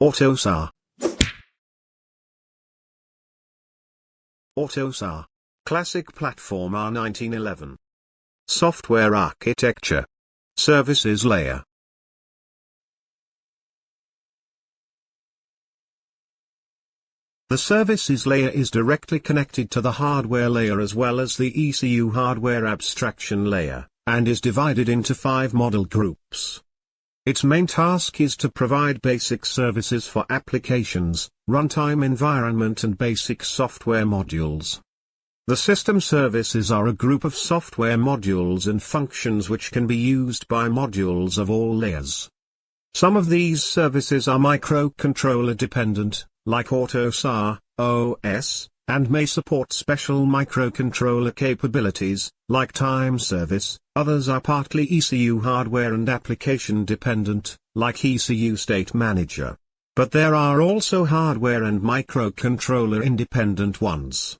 AUTOSAR. AUTOSAR. Classic Platform R1911. Software Architecture. Services Layer. The services layer is directly connected to the hardware layer as well as the ECU hardware abstraction layer, and is divided into 5 model groups. Its main task is to provide basic services for applications, runtime environment and basic software modules. The system services are a group of software modules and functions which can be used by modules of all layers. Some of these services are microcontroller dependent, like AUTOSAR, OS, and may support special microcontroller capabilities, like time service. Others are partly ECU hardware and application dependent, like ECU State Manager. But there are also hardware and microcontroller independent ones.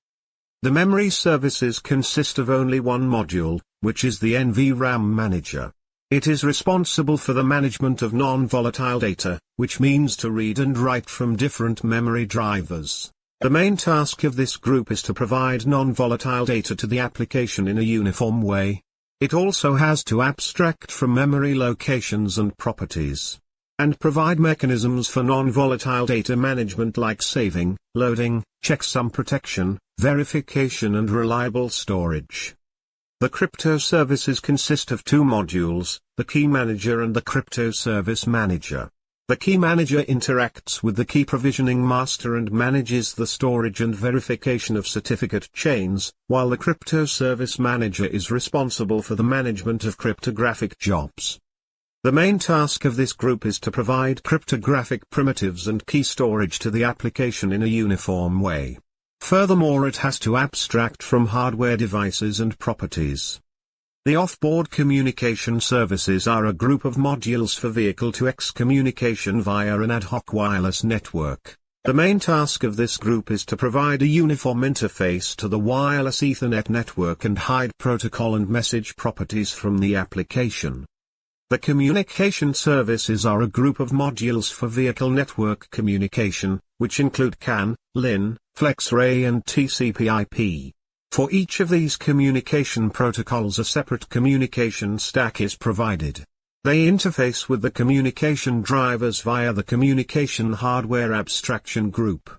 The memory services consist of only one module, which is the NVRAM Manager. It is responsible for the management of non-volatile data, which means to read and write from different memory drivers. The main task of this group is to provide non-volatile data to the application in a uniform way. It also has to abstract from memory locations and properties, and provide mechanisms for non-volatile data management like saving, loading, checksum protection, verification and reliable storage. The crypto services consist of 2 modules, the Key Manager and the Crypto Service Manager. The Key Manager interacts with the key provisioning master and manages the storage and verification of certificate chains, while the Crypto Service Manager is responsible for the management of cryptographic jobs. The main task of this group is to provide cryptographic primitives and key storage to the application in a uniform way. Furthermore, it has to abstract from hardware devices and properties. The off-board communication services are a group of modules for vehicle-to-X communication via an ad hoc wireless network. The main task of this group is to provide a uniform interface to the wireless Ethernet network and hide protocol and message properties from the application. The communication services are a group of modules for vehicle network communication, which include CAN, LIN, FlexRay and TCP/IP. For each of these communication protocols a separate communication stack is provided. They interface with the communication drivers via the communication hardware abstraction group.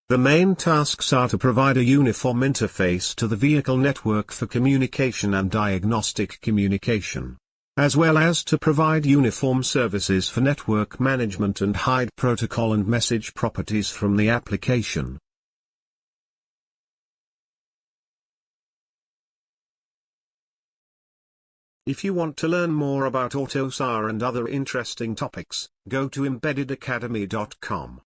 The main tasks are to provide a uniform interface to the vehicle network for communication and diagnostic communication, as well as to provide uniform services for network management and hide protocol and message properties from the application. If you want to learn more about AUTOSAR and other interesting topics, go to embeddedacademy.com.